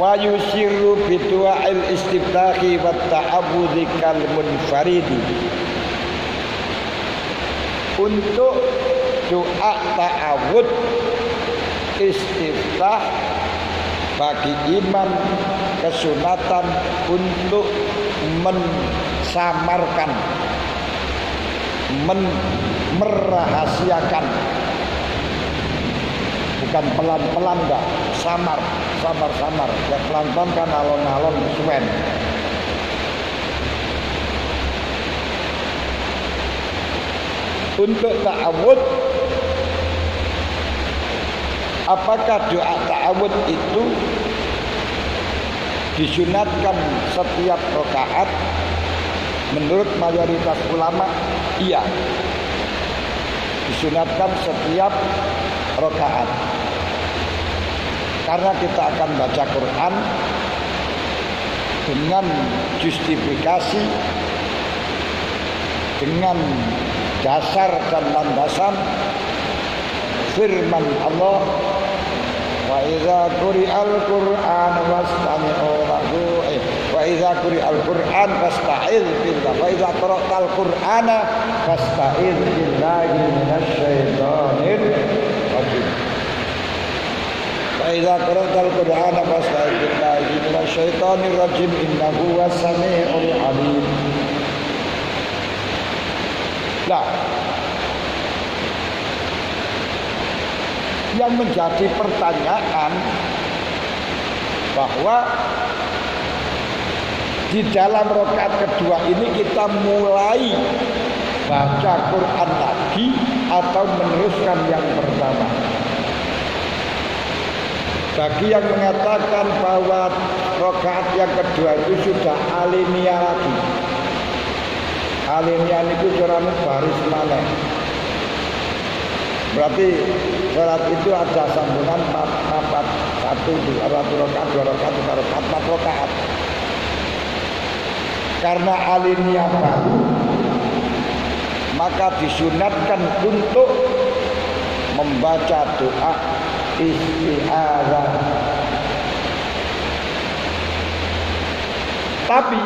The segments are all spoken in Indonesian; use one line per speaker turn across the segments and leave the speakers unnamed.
wa yusirru bi du'ail istiftahi wa ta'awudzi kal munfaridi. Untuk doa ta'awud istiftah bagi imam kesunatan untuk mensamarkan, merahasiakan, bukan pelan-pelan enggak, samar, ya pelan-pelan kan alon-alon suwen. Untuk ta'awud, apakah doa ta'awud itu disunatkan setiap rakaat? Menurut mayoritas ulama, iya, disunatkan setiap rakaat. Karena kita akan baca Quran dengan justifikasi, dengan dasar dan landasan firman Allah, wa idza quri'al Qur'an fastami'u lahu wa idza quri'al Qur'an fasta'iz billah wa idza qara'tal Qur'ana fasta'iz billahi minasyaitonir rajim. Wa idza qara'tal Qur'ana fasta'iz billahi minasyaitonir rajim innahu was-sami'ul 'alim. Nah, yang menjadi pertanyaan bahwa di dalam rakaat kedua ini kita mulai baca Quran lagi atau meneruskan yang pertama. Bagi yang mengatakan bahwa rakaat yang kedua itu sudah alinea lagi, alinea itu caranya baris maneh. Berarti salat itu ada sambungan 4, 1, 2 rakaat, 2 rakaat, 3 rakaat, 4 rakaat. Karena alinea baru, maka disunatkan untuk membaca doa isti'adzah. Tapi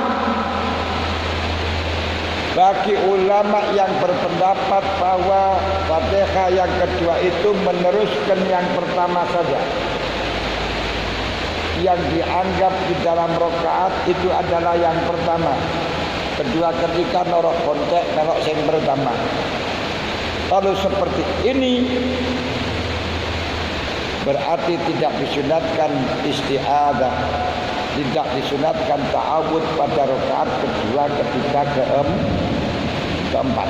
bagi ulama yang berpendapat bahwa Fatihah yang kedua itu meneruskan yang pertama saja, yang dianggap di dalam rakaat itu adalah yang pertama. Kedua ketika norok kontek norok yang pertama. Kalau seperti ini berarti tidak disunatkan isti'adzah, tidak disunatkan ta'awud pada rakaat kedua, ketiga, keempat.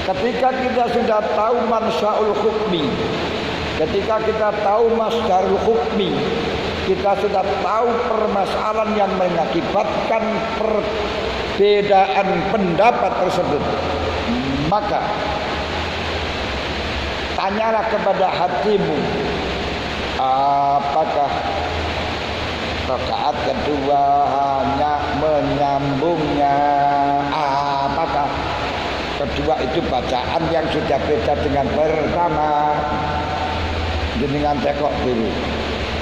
Ketika kita sudah tahu mansa'ul hukmi, ketika kita tahu masdarul hukmi, kita sudah tahu permasalahan yang mengakibatkan perbedaan pendapat tersebut, maka tanyalah kepada hatimu, apakah rakaat kedua hanya menyambungnya, apakah kedua itu bacaan yang sudah beda dengan pertama. Jenengan tekok dulu.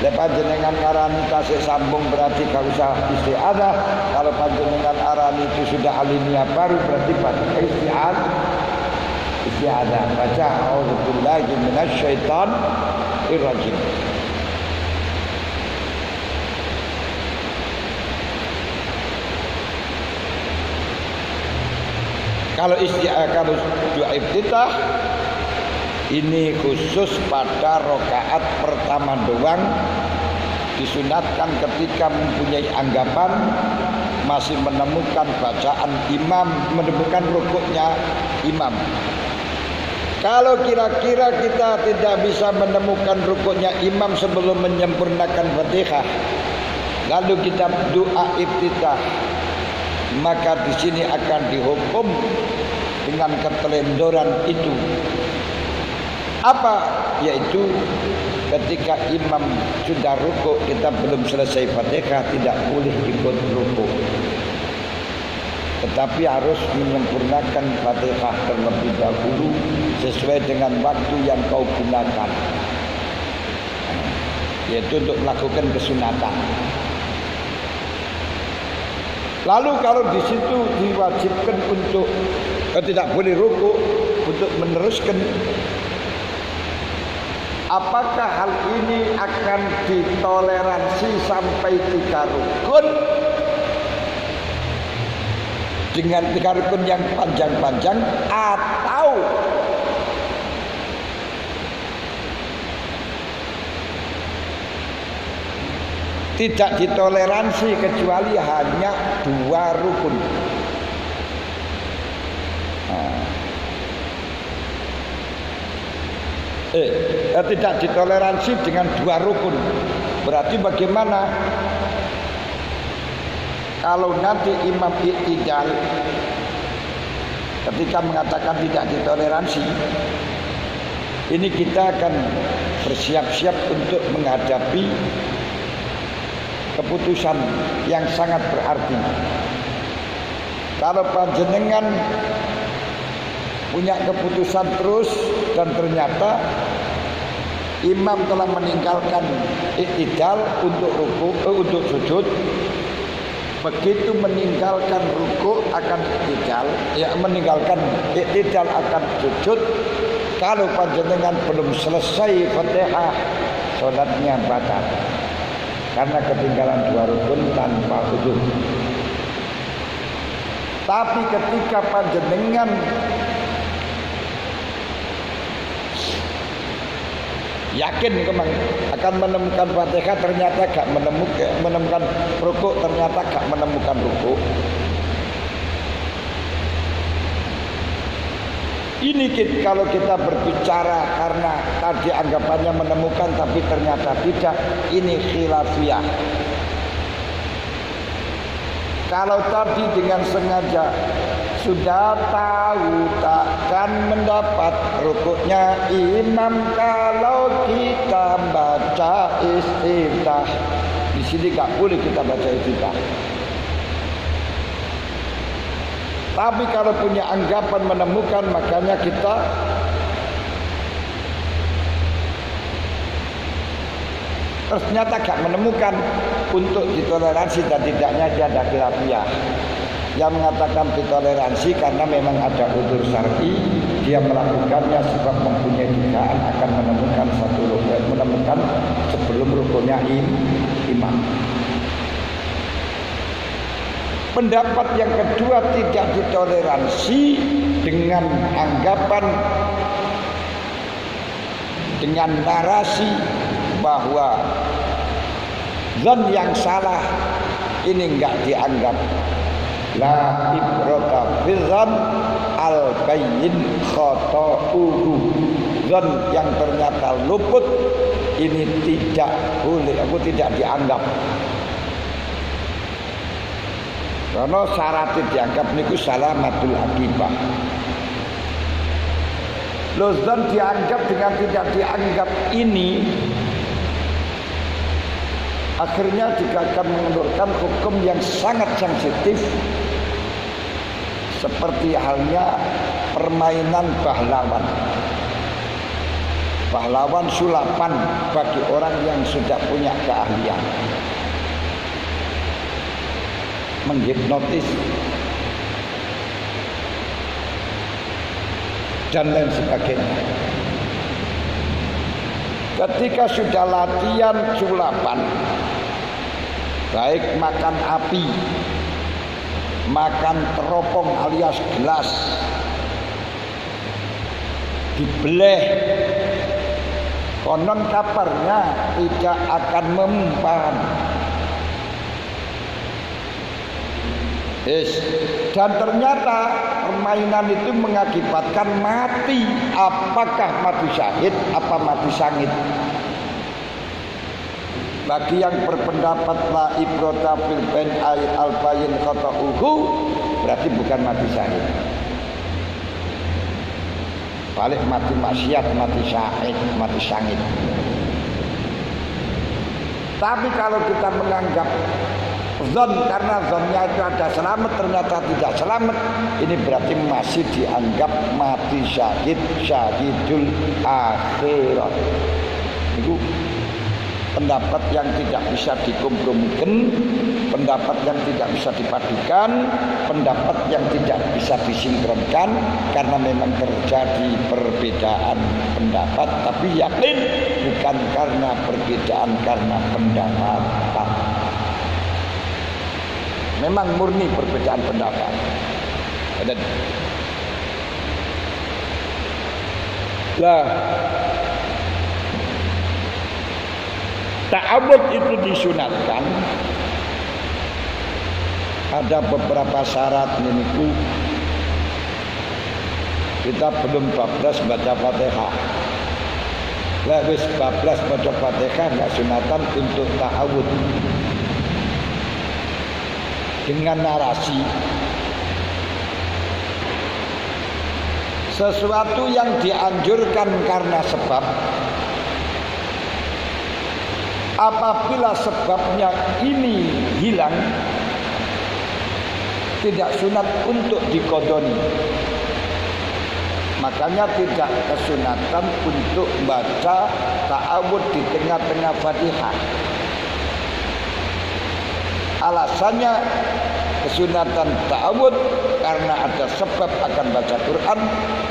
Lepas jenengan arani tasik sambung berarti gak usah isti'adzah. Kalau panjenengan arani itu sudah alinea baru berarti baca isti'adzah. Baca a'udzubillahi minasyaitonir rajim. Kalau doa iftitah ini khusus pada rakaat pertama doang, disunatkan ketika mempunyai anggapan masih menemukan bacaan imam, menemukan rukuknya imam. Kalau kira-kira kita tidak bisa menemukan rukuknya imam sebelum menyempurnakan Fatihah, lalu kita doa iftitah, maka di sini akan dihukum dengan ketelendoran itu. Apa? Yaitu ketika imam sudah rukuk kita belum selesai Fatihah, tidak boleh ikut rukuk, tetapi harus menyempurnakan Fatihah terlebih dahulu sesuai dengan waktu yang kau gunakan. yaitu untuk melakukan kesunatan. Lalu kalau di situ diwajibkan untuk tidak boleh rukuk untuk meneruskan, apakah hal ini akan ditoleransi sampai 3 rukun dengan 3 rukun yang panjang-panjang, atau tidak ditoleransi kecuali hanya 2 rukun. Tidak ditoleransi dengan 2 rukun. Berarti bagaimana kalau nanti imam i'tidal ketika mengatakan tidak ditoleransi, ini kita akan bersiap-siap untuk menghadapi keputusan yang sangat berarti. Kalau panjenengan punya keputusan terus dan ternyata imam telah meninggalkan i'tidal untuk ruku, untuk sujud, begitu meninggalkan ruku akan i'tidal, ya meninggalkan i'tidal akan sujud, kalau panjenengan belum selesai Fatihah, salatnya batal. Karena ketinggalan 2 rukun tanpa uzur. Tapi ketika panjenengan yakin akan menemukan Fatihah, ternyata gak menemukan rukuk, ternyata gak menemukan rukuk, ini kalau kita berbicara karena tadi anggapannya menemukan tapi ternyata tidak, ini khilafiyah. Kalau tadi dengan sengaja sudah tahu takkan mendapat rukuknya imam kalau kita baca istiftah, di sini gak boleh kita baca istiftah. Tapi kalau punya anggapan menemukan, makanya kita ternyata gak menemukan, untuk ditoleransi dan tidaknya dia ada khilafiyah. Yang mengatakan ditoleransi karena memang ada udzur syar'i, dia melakukannya sebab mempunyai dugaan akan menemukan menemukan sebelum rukunnya imam. Pendapat yang kedua tidak ditoleransi dengan anggapan, dengan narasi bahwa zon yang salah ini enggak dianggap. La ibrata bizan al-bayyin khata'uhu. Zon yang ternyata luput ini tidak boleh, tidak dianggap. Karena syaratnya dianggap niku salamatul akibah. Lozon dianggap dengan tidak dianggap ini akhirnya juga akan mengendurkan hukum yang sangat sensitif, seperti halnya permainan pahlawan. Pahlawan sulapan bagi orang yang sudah punya keahlian, menghipnotis dan lain sebagainya. Ketika sudah latihan sulapan, baik makan api, makan teropong alias gelas, dibeleh, konon kabarnya tidak akan mempan. Dan ternyata permainan itu mengakibatkan mati. Apakah mati syahid apa mati sangit? Bagi yang berpendapat la ibrata fil bain al-bayin khata'uhu, berarti bukan mati syahid. Balik mati maksiat, mati syahid, mati sangit. Tapi kalau kita menganggap zon, karena zonnya itu ada selamat ternyata tidak selamat, ini berarti masih dianggap mati syahid, syahidul akhirat. Itu pendapat yang tidak bisa dikompromikan, pendapat yang tidak bisa dipadukan, pendapat yang tidak bisa disinkronkan, karena memang terjadi perbedaan pendapat, tapi yakin bukan karena perbedaan karena pendapatan. Memang murni perbedaan pendapat. Lah, ta'awud itu disunatkan. Ada beberapa syarat niku. Kita belum bablas baca Fatihah. Lah wis bablas baca Fatihah enggak sunatan untuk ta'awud. Dengan narasi sesuatu yang dianjurkan karena sebab, apabila sebabnya ini hilang, tidak sunat untuk dikodoni. Makanya tidak kesunatan untuk baca ta'awud di tengah-tengah Fatihah. Alasannya kesunatan ta'awud karena ada sebab akan baca Quran.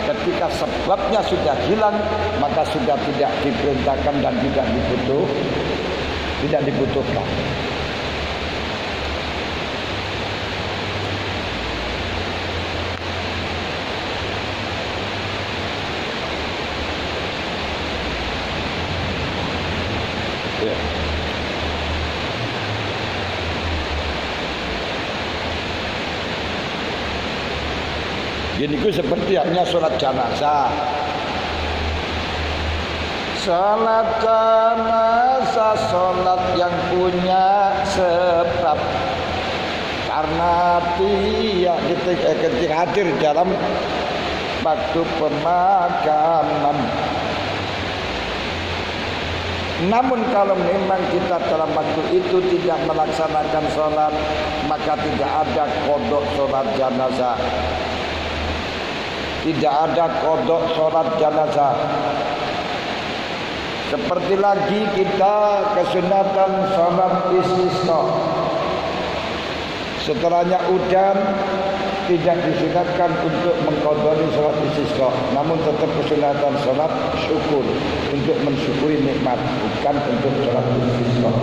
Ketika sebabnya sudah hilang, maka sudah tidak diperintahkan dan tidak dibutuhkan. Ya. Ini seperti hanya sholat jenazah. Sholat jenazah, sholat yang punya sebab. Karena dia ketika hadir dalam waktu pemakaman. Namun kalau memang kita dalam waktu itu tidak melaksanakan sholat, maka tidak ada qodok sholat jenazah. Tidak ada qodok sholat jenazah. Seperti lagi kita kesunatan sholat istisqa. Setelahnya udan, tidak disunatkan untuk mengqodoni sholat istisqa, namun tetap kesunatan sholat syukur untuk mensyukuri nikmat, bukan untuk sholat istisqa.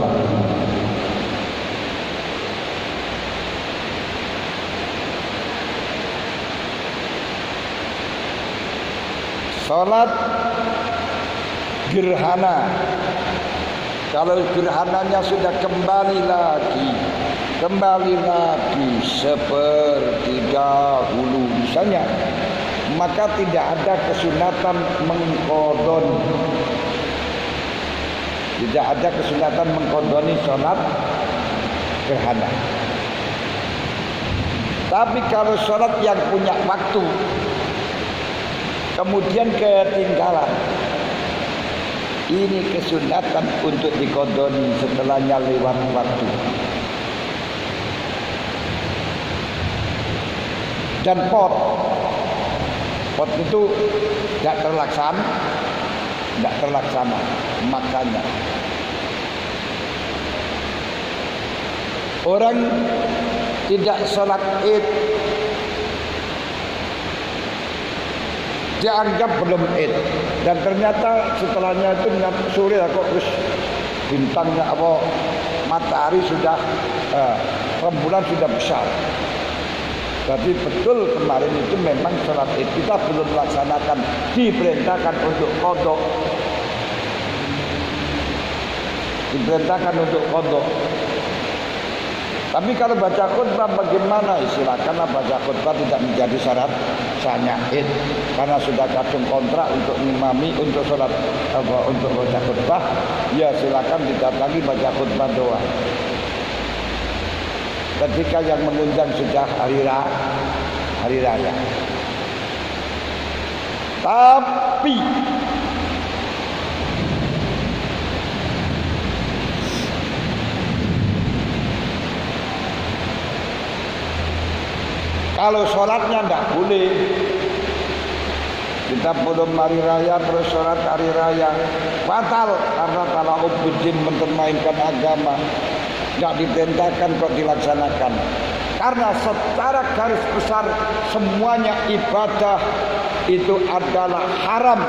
Sholat gerhana, kalau gerhananya sudah kembali lagi seperti dahulu misalnya, maka tidak ada kesunatan mengqodon. Tidak ada kesunatan mengqodoni sholat gerhana. Tapi kalau sholat yang punya waktu kemudian ketinggalan, ini kesunatan untuk diqodoni setelahnya lewat waktu. Dan pot itu tidak terlaksana, makanya orang tidak sholat id dianggap belum id, dan ternyata setelahnya itu sore kok terus bintangnya apa matahari sudah rembulan sudah besar. Jadi betul kemarin itu memang sholat id kita belum melaksanakan, diperintahkan untuk qodok. Diperintahkan untuk qodok. Tapi kalau baca khutbah bagaimana? Silakanlah baca khutbah, tidak menjadi syarat sahnya id, karena sudah kadung kontrak untuk ngimami untuk sholat untuk baca khutbah. Ya silakan didatangi baca khutbah doa. Ketika yang mengundang sudah hari raya. Tapi kalau sholatnya tidak boleh, Kita belum hari raya terus sholat hari raya batal karena talauddin mempermainkan agama. Tidak ditentangkan kok dilaksanakan. Karena secara garis besar semuanya ibadah itu adalah haram.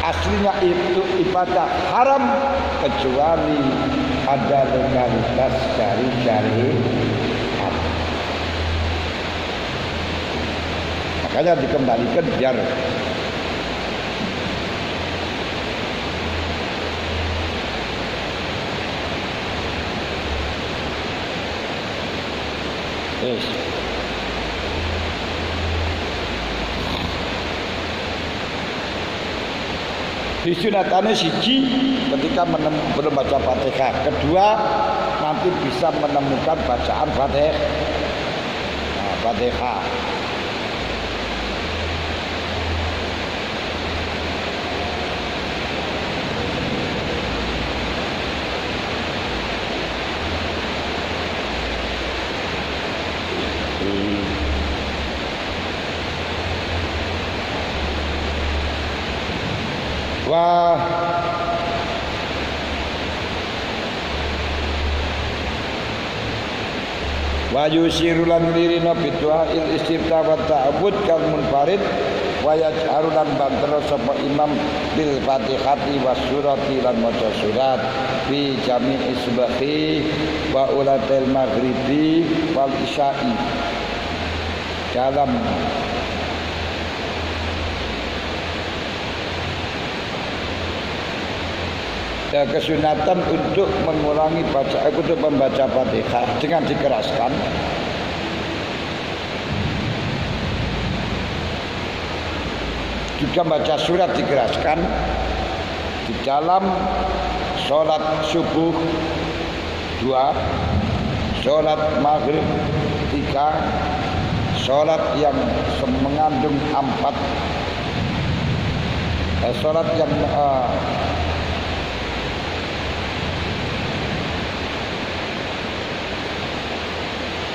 Aslinya itu ibadah haram kecuali ada legalitas dari syariat. Makanya dikembalikan biar yes. Disunatane siji ketika belum baca Fatihah. Kedua nanti bisa menemukan bacaan Fatihah. Nah, Fatihah. Wah, wa yusirulan lirina bidu'a il istifta wa ta'abud kal munfarid wa yajharulan bantara sapa imam bil fatihati was surati lan maca surat fi jami'i subahi wa ulatil maghribi wal isya'i dalam kesunatan untuk mengurangi untuk membaca Fatihah dengan dikeraskan. Juga baca surat dikeraskan di dalam sholat subuh 2, sholat maghrib 3, sholat yang mengandung 4, sholat yang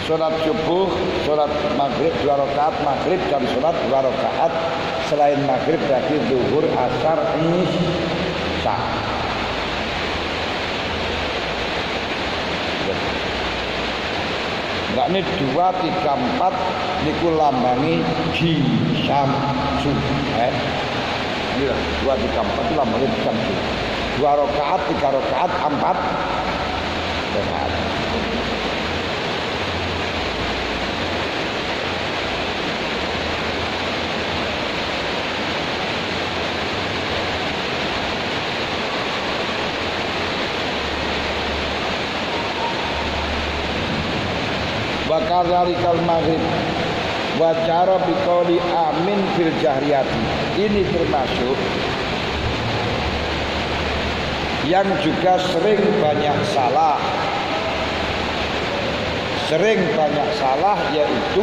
sholat subuh, sholat maghrib 2 rakaat, maghrib dan sholat 2 rakaat. Selain maghrib berarti zuhur, asar, isya. Nah ini 2, 3, 4 niku lambangi jisamsu. Ini 2, 3, 4 itu lambangi jisamsu. 2 rakaat, 3 rakaat, 4 rakaat. Wa kadzalikal maghrib wa cara biqauli amin fil jahriyati. Ini termasuk yang juga sering banyak salah. Sering banyak salah yaitu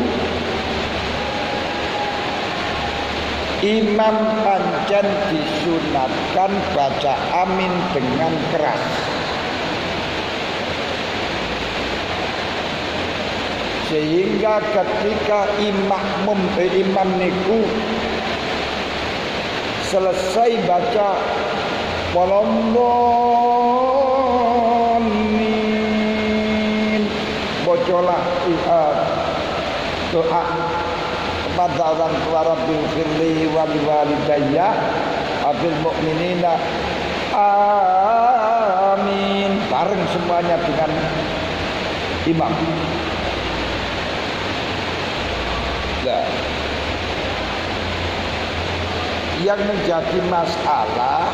imam pancen disunatkan baca amin dengan keras. Sehingga ketika imam niku selesai baca walondolin bocolah doa kepada orang tua Rabbil firli wal walidayya abil mu'minina amin bareng semuanya dengan imam. Yang menjadi masalah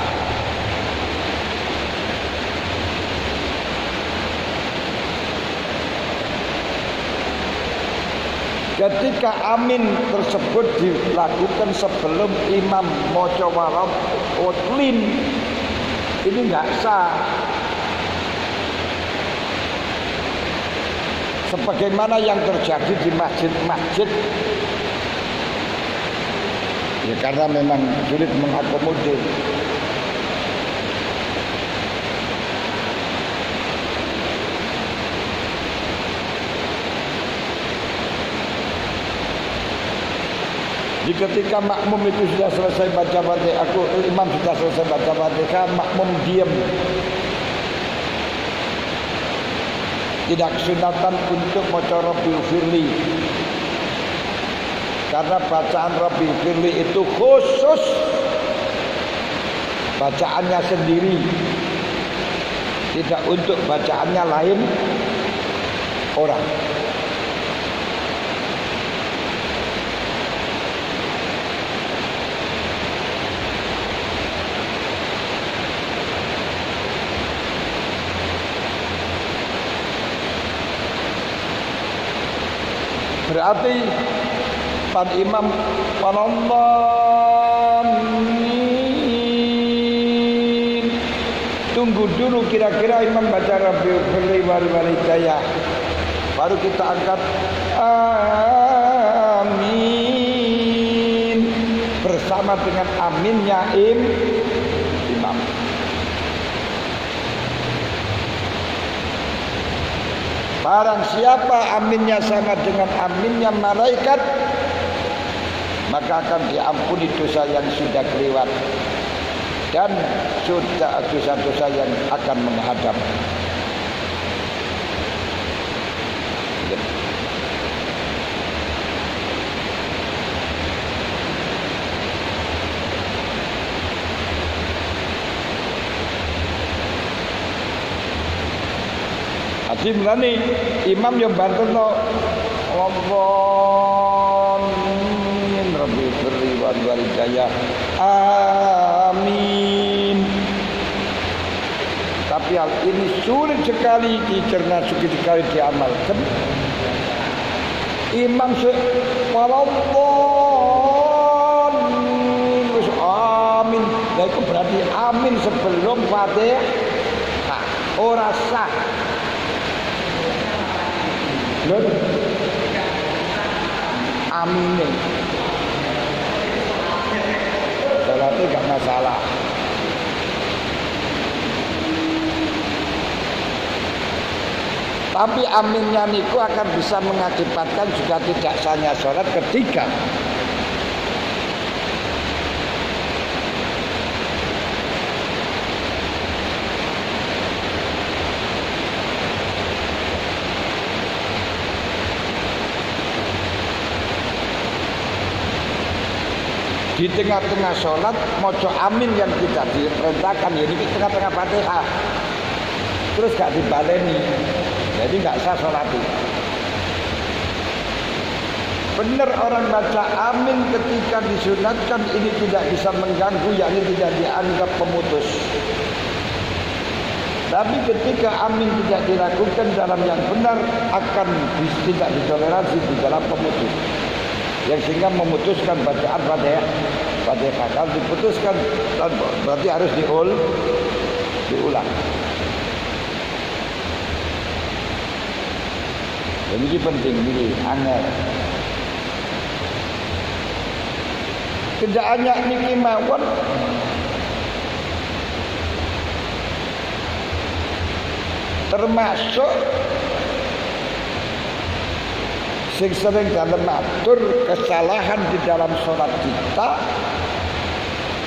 ketika amin tersebut dilakukan sebelum imam maca walondolin, ini enggak sah. Sebagaimana yang terjadi di masjid-masjid, ya karena memang sulit mengakomodir. ketika makmum itu sudah selesai baca Fatihah, imam sudah selesai baca Fatihah, makmum diam. Tidak sunatan untuk maca Rabbil Firli. Karena bacaan Rabbil Firli itu khusus bacaannya sendiri, tidak untuk bacaannya lain orang. Berarti pan imam Panallamin, tunggu dulu kira-kira imam baca Rabbil Firli wal Hidayah, baru kita angkat amin bersama dengan aminnya imam. Barang siapa aminnya sama dengan aminnya malaikat, maka akan diampuni dosa yang sudah kelewat dan sudah dosa-dosa yang akan menghadap. Jadi mulane imam yang bantuno Allahumma Rabbil Firli wal Hidayah. Amin. Tapi hal ini sulit sekali dicerna, sulit sekali diamalkan. Imam amin. Nah, itu berarti amin sebelum Fatihah. Ora sah. Lho. Amin. Salatnya enggak masalah. Tapi aminnya niku akan bisa mengakibatkan juga tidak sahnya sholat ketika di tengah-tengah sholat mojo amin yang tidak diperintahkan, ya ini tengah-tengah Fatihah terus gak dibaleni, jadi gak sah sholat. Benar orang baca amin ketika disunatkan ini tidak bisa mengganggu, yakni tidak dianggap pemutus. Tapi ketika amin tidak dilakukan dalam yang benar akan tidak ditoleransi di dalam pemutus, yang sehingga memutuskan bacaan Fatihah. Kalau diputuskan berarti harus diulang. Jadi ini penting, ini angel. Kerjaannya niki mawon termasuk sing sering dalam atur kesalahan di dalam sholat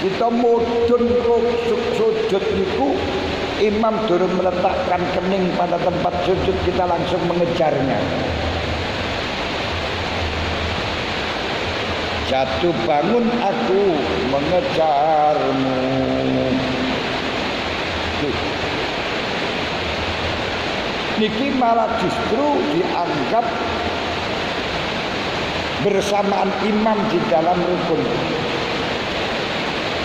kita mudun sujud niku, imam durung meletakkan kening pada tempat sujud kita langsung mengejarnya. Jatuh bangun aku mengejarmu. Niki malah justru dianggap bersamaan imam di dalam rukun.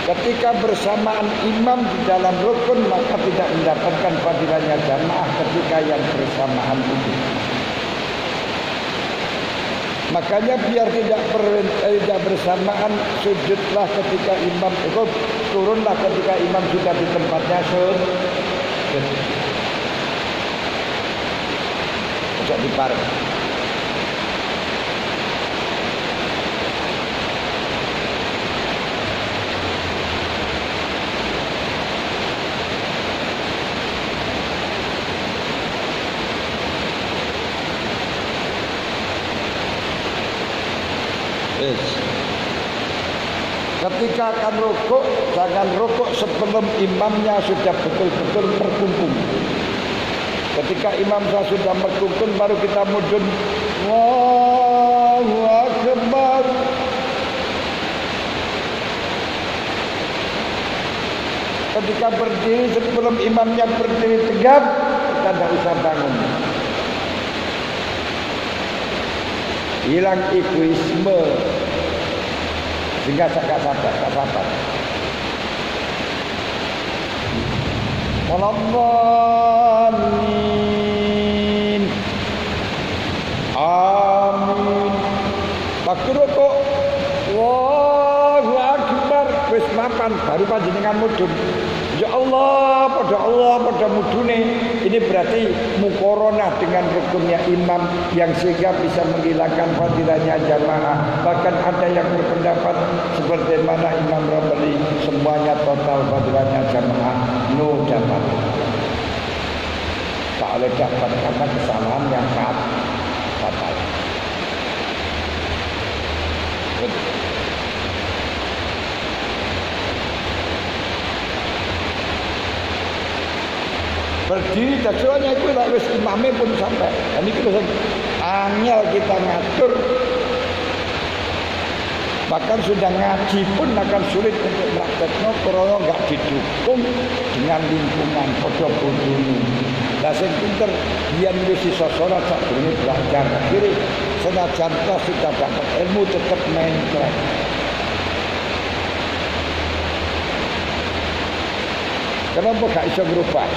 Ketika bersamaan imam di dalam rukun, maka tidak mendapatkan fadilahnya jamaah ketika yang bersamaan itu. Makanya biar tidak bersamaan, sujudlah ketika imam itu, turunlah ketika imam sudah di tempatnya sujud. Tidak diparek. Ketika akan rukuk, jangan rukuk sebelum imamnya sudah betul-betul berkumpul. Ketika imam sudah berkumpul, baru kita mudun. Allahu Akbar. Ketika berdiri sebelum imamnya berdiri tegap, kita tidak usah bangun. Hilang egoisme. Sehingga tak sabar. Amin. Amin. Waktu rukuk, Allahu Akbar, wis mapan baru panjenengan mudhun. Ya Allah, pada mudune. Ini berarti mukoronah dengan rukunnya imam yang sehingga bisa menghilangkan fadilahnya jamaah. Bahkan ada yang berpendapat seperti mana Imam Rabbani, semuanya total fadilahnya jamaah no dapat. Tak oleh dapat karena kesalahan yang fatal. Berdiri daksanya itu lah wis imamnya pun sampai. Dan itu angel kita ngatur. Bahkan sudah ngaji pun akan sulit untuk prakteknya karena enggak didukung dengan lingkungan bodoh-bodoh ini. Lah sing pinter biyen wis iso salat sadurunge belajar. Akhire senajan sudah dapat ilmu tetap mengklek. Kenapa gak iso berubah?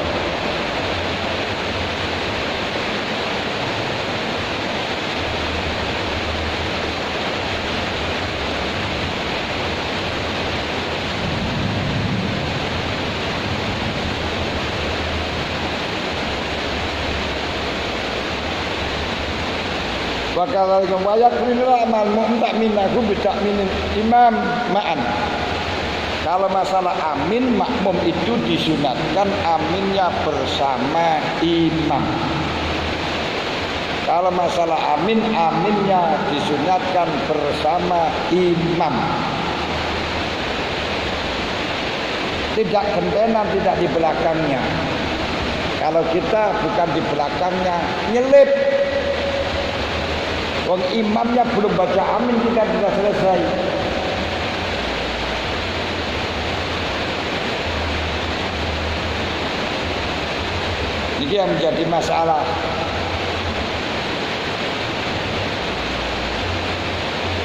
Wakala wayak minra amal mu'tak minaku bidak minin imam ma'an. Kalau masalah amin, makmum itu disunatkan aminnya bersama imam. Kalau masalah amin, aminnya disunatkan bersama imam. Tidak gentenan, tidak di belakangnya. Kalau kita bukan di belakangnya, nyelip. Wong imamnya belum baca amin, kita sudah selesai. Ini yang menjadi masalah.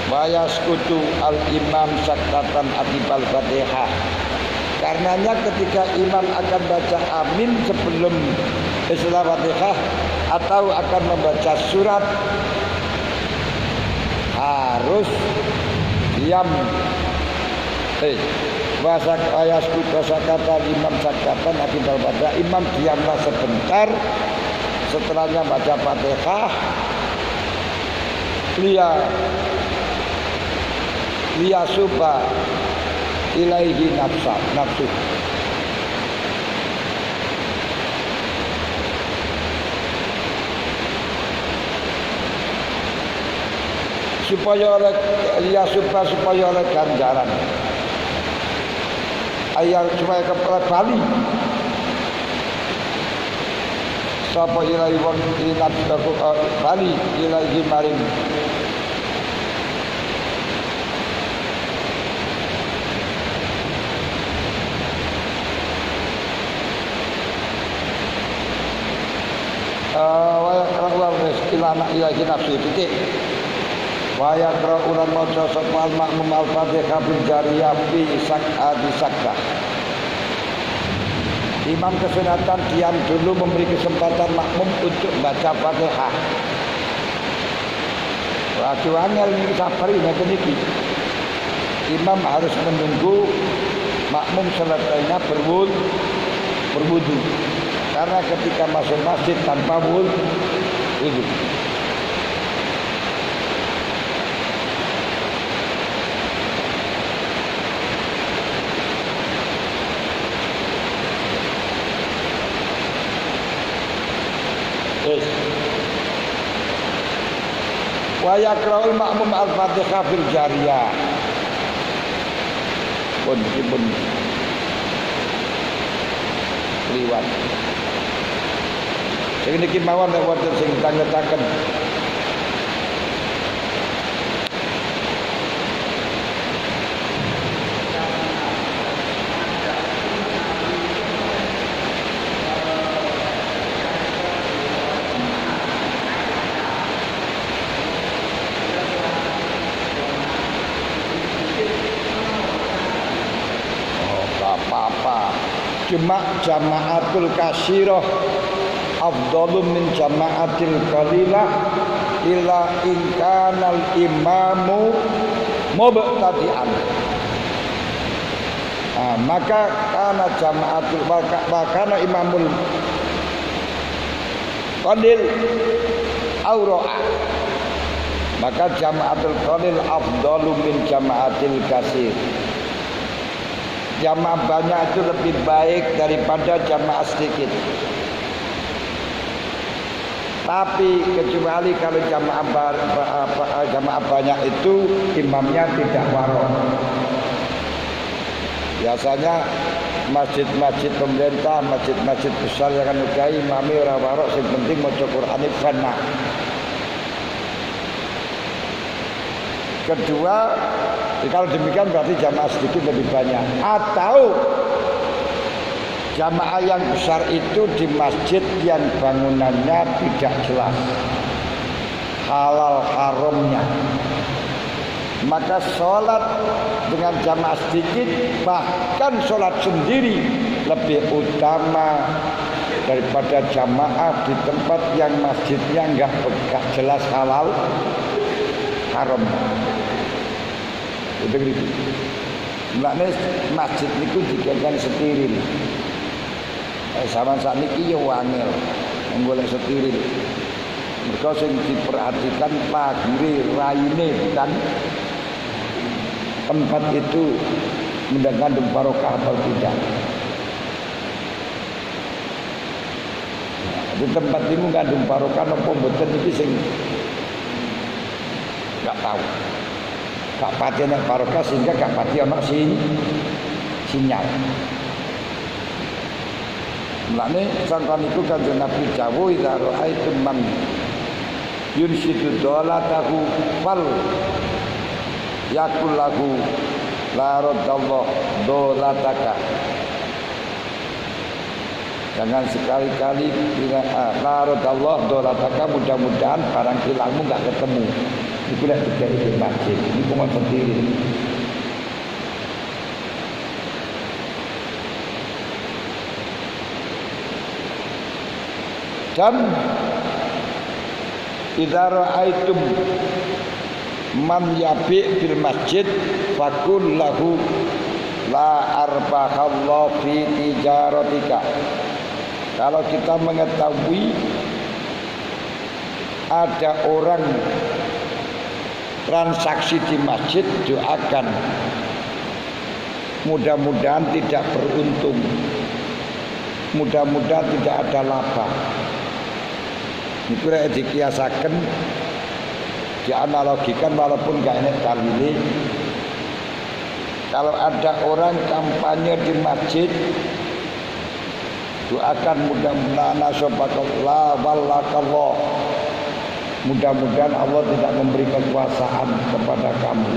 Wa yaskutu al-imam saktatan atibal Fatihah. Karenanya ketika imam akan baca amin sebelum setelah Fatihah atau akan membaca surat, harus diam. Bahasa ayasku kata imam sakatan akibal baca, imam diamlah sebentar. Setelahnya baca Fatihah, liya suba ilaihi nafsu. Supaya oleh ganjaran. Ayat supaya kepada Bali. Sapa ilahi wong inat Bali ilahi maring. Ilana ilahi nafsu titik. Wa yaqra'ulan maca sapa makmum al-Fatihah bil jariyah fi sak'ati sakdah. Imam kesunatan diam dulu memberi kesempatan makmum untuk baca Fatihah. Waktu angel ini sabar ngoten iki. Imam harus menunggu makmum selesainya berwudu. Karena ketika masuk masjid tanpa wudu. Wa yaqra'ul makmum al-Fatihah fil jariyah. pun liwat. Sing niki mawon nek wonten sing tangetaken. Apa-apa. Cuma jama'atul kasirah afdalu min jama'atil qalilah illa in kanal imamu mubtadi'an. Maka kana jama'atul kana imamul qalil aura'a. Maka jama'atul qalil afdalu min jama'atil kasir. Jamaah banyak itu lebih baik daripada jamaah sedikit. Tapi kecuali kalau jamaah banyak itu imamnya tidak warok. Biasanya masjid-masjid pemerintah, masjid-masjid besar yang kan udah imami ora warok, sing penting maca Qur'an fana. Kedua, kalau demikian berarti jamaah sedikit lebih banyak. Atau jamaah yang besar itu di masjid yang bangunannya tidak jelas halal haramnya. Maka sholat dengan jamaah sedikit, bahkan sholat sendiri lebih utama daripada jamaah di tempat yang masjidnya enggak jelas halal haram. Itu gitu. Mulane masjid niku digawe steril. Sama sakniki yo wangel golek steril. Mergo sing diperhatikan pagire raine bukan tempat itu mengandung barokah atau tidak. Di tempat ini mengandung barokah apa mboten iki sing enggak tahu. Gak pati ana barokah sehingga gak pati ana sinyal. Mulane sangka niku kanjeng Nabi dawuh idza ra'aitum man yunsidu dolatahu fal yakul lahu la raddallahu dolataka. Jangan sekali-kali bilang la raddallahu dolataka, mudah-mudahan barang hilangmu gak ketemu. Itu lah terjadi di masjid. Ini cuma sendiri. Dan idza ra'aitum man yabi' fil masjid fakul lahu la arbahallahu fi tijaratika. Kalau kita mengetahui ada orang transaksi di masjid, doakan mudah-mudahan tidak beruntung, mudah-mudahan tidak ada laba. Itu rek dikiasaken, dianalogikan walaupun gak enak dalile. Kalau ada orang kampanye di masjid, doakan mudah-mudahan asobakallah wallakallah. Mudah-mudahan Allah tidak memberi kekuasaan kepada kamu.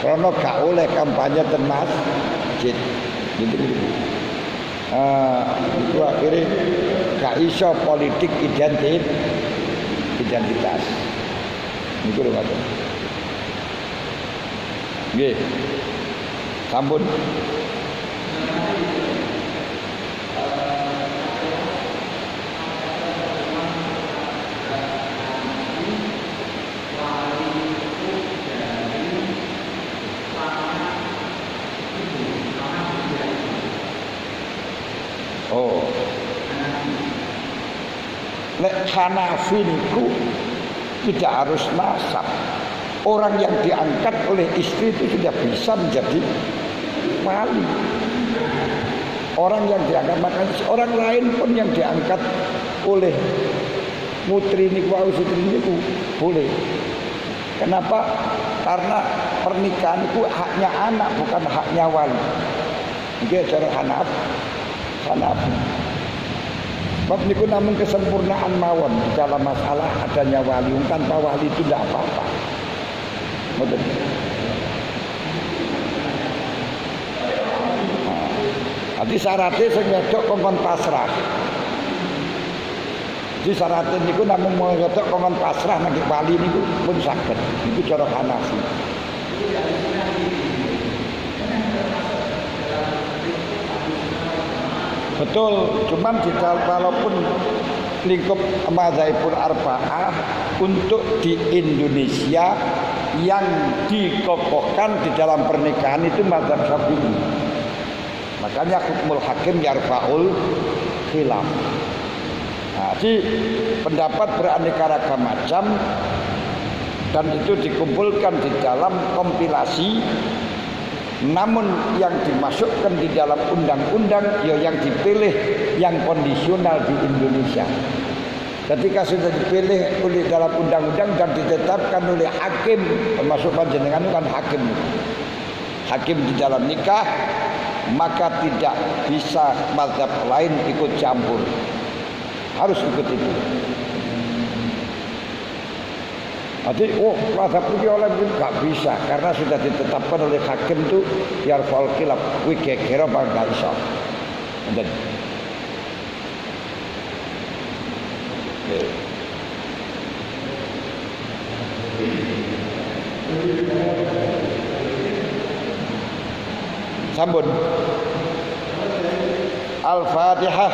Karena gak oleh kampanye di masjid. Gitu. Itu akhirnya gak iso politik identitas. Itu lho Pak. Nggih. Sampun. Oh, lek Hanafi niku tidak harus nasab. Orang yang diangkat oleh istri itu sudah bisa menjadi wali. Orang yang diangkat, makanya orang lain pun yang diangkat oleh putri niku, sutri niku boleh. Kenapa? Karena pernikahan itu haknya anak, bukan haknya wali. Ini cara Hanafi. Sebab niku namun kesempurnaan mawon di dalam masalah adanya wali. Tanpa wali itu tidak apa-apa. Betul. Jadi syaratnya sing wedok kongkon pasrah. Jadi syaratnya niku namun mau wedok kongkon pasrah nang wali niku pun saged. Niku cara Hanafi. Betul, cuman walaupun lingkup mazhabul arba'ah untuk di Indonesia yang dikokohkan di dalam pernikahan itu mazhab Syafi'i. Makanya hukmul hakim yarfa'ul khilaf. Nah, jadi pendapat beraneka ragam macam dan itu dikumpulkan di dalam kompilasi. Namun yang dimasukkan di dalam undang-undang ya yang dipilih yang kondisional di Indonesia. Ketika sudah dipilih oleh dalam undang-undang dan ditetapkan oleh hakim, termasuk panjenengan kan hakim di dalam nikah, maka tidak bisa mazhab lain ikut campur, harus ikut itu. Jadi, mazhab ini oleh nggak bisa karena sudah ditetapkan oleh hakim itu biar falkilap, kira nggak bisa. Sambun. Al-Fatihah.